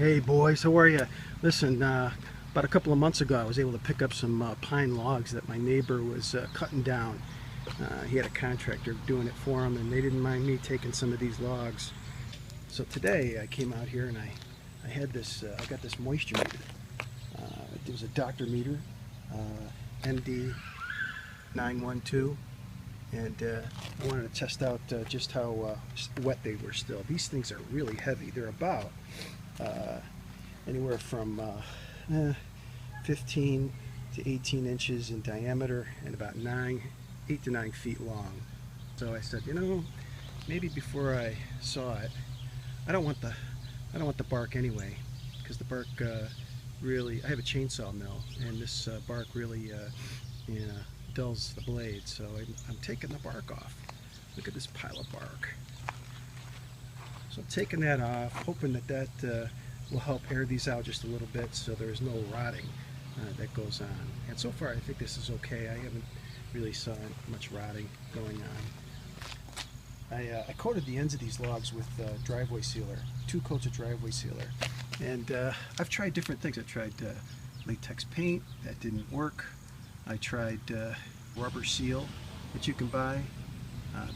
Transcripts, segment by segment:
Hey boys, how are you? Listen, about a couple of months ago I was able to pick up some pine logs that my neighbor was cutting down. He had a contractor doing it for him and they didn't mind me taking some of these logs. So today I came out here and I had this, I got this moisture meter. It was a doctor meter, MD 912, and I wanted to test out just how wet they were still. These things are really heavy. They're about anywhere from 15 to 18 inches in diameter and about 8 to 9 feet long. So I said, you know, maybe before I saw it, I don't want the bark anyway, because the bark really, I have a chainsaw mill and this bark really dulls the blade, so I'm taking the bark off. Look at this pile of bark. So I'm taking that off, hoping that will help air these out just a little bit so there's no rotting that goes on. And so far I think this is okay. I haven't really saw much rotting going on. I coated the ends of these logs with driveway sealer, 2 coats of driveway sealer. And I've tried different things. I tried latex paint, that didn't work. I tried rubber seal that you can buy,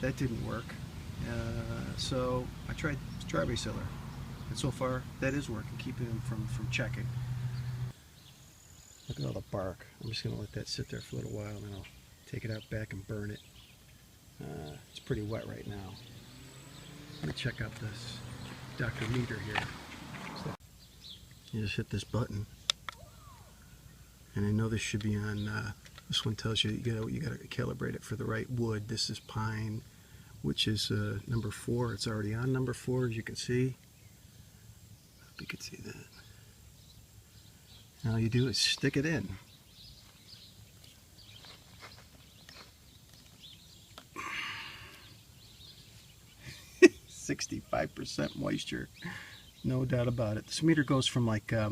that didn't work. So I tried driveway sealer, and so far that is working, keeping them from checking. Look at all the bark. I'm just going to let that sit there for a little while and then I'll take it out back and burn it. It's pretty wet right now. Let me check out this Dr. meter here. So you just hit this button, and I know this should be on. This one tells you you got to calibrate it for the right wood. This is pine, which is number 4. It's already on number 4, as you can see. I hope you can see that. All you do is stick it in. .65% moisture, no doubt about it. This meter goes from like I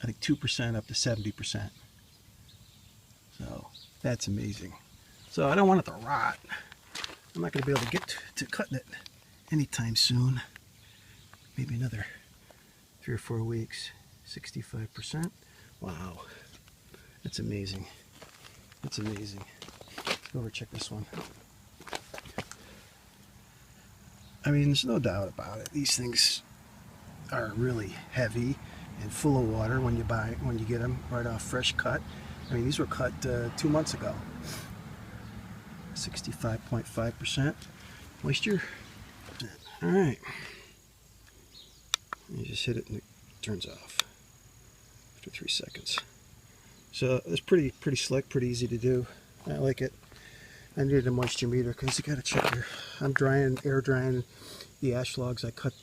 think 2% up to 70%. So that's amazing. So I don't want it to rot. I'm not going to be able to get to cutting it anytime soon. Maybe another 3 or 4 weeks. 65%. Wow, that's amazing. That's amazing. Let's go over and check this one. I mean, there's no doubt about it. These things are really heavy and full of water when you get them right off fresh cut. I mean, these were cut 2 months ago. 65.5% moisture. All right. You just hit it and it turns off after 3 seconds. So it's pretty slick, pretty easy to do. I like it. I needed a moisture meter because you got to check your. I'm air drying the ash logs I cut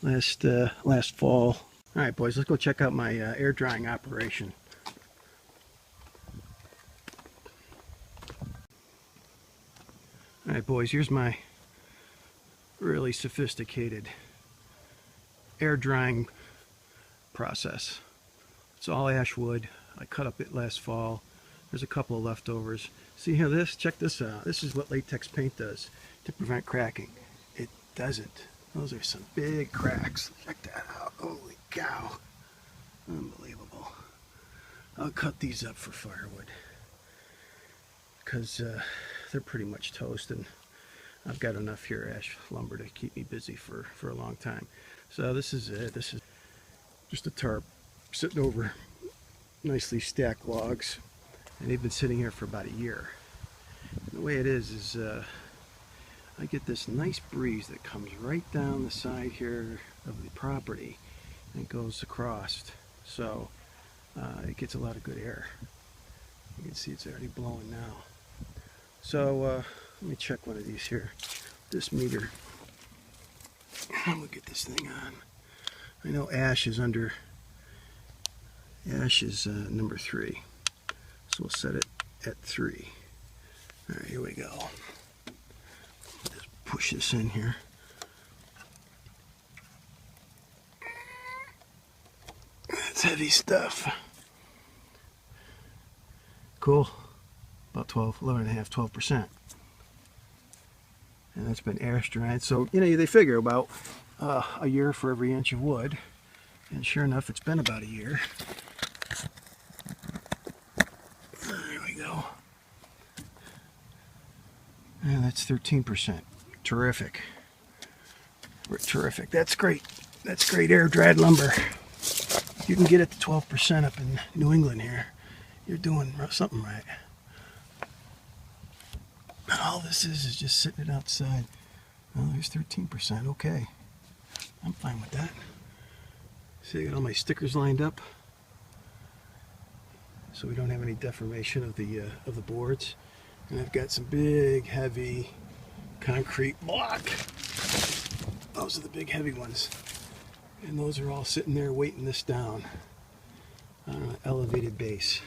last fall. All right, boys, let's go check out my air drying operation. All right, boys, here's my really sophisticated air drying process. It's all ash wood. I cut up it last fall. There's a couple of leftovers. See here, check this out. This is what latex paint does to prevent cracking. It doesn't. Those are some big cracks. Check that out. Holy cow. Unbelievable. I'll cut these up for firewood because they're pretty much toast, and I've got enough here ash lumber to keep me busy for a long time. So this is it. This is just a tarp sitting over nicely stacked logs. And they've been sitting here for about a year. And the way it is I get this nice breeze that comes right down the side here of the property and goes across. So it gets a lot of good air. You can see it's already blowing now. So let me check one of these here. This meter. I'm gonna get this thing on. I know ash is under. Ash is number 3. So we'll set it at 3. All right, here we go. Just push this in here. That's heavy stuff. Cool. About 12%. And that's been ash dried. So, you know, they figure about a year for every inch of wood. And sure enough, it's been about a year. There we go. And that's 13%. Terrific. Terrific. That's great. That's great air dried lumber. You can get it to 12% up in New England here. You're doing something right. All this is just sitting it outside. Oh, there's 13%. Okay. I'm fine with that. See, I got all my stickers lined up so we don't have any deformation of the boards. And I've got some big, heavy concrete block. Those are the big, heavy ones. And those are all sitting there weighting this down on an elevated base.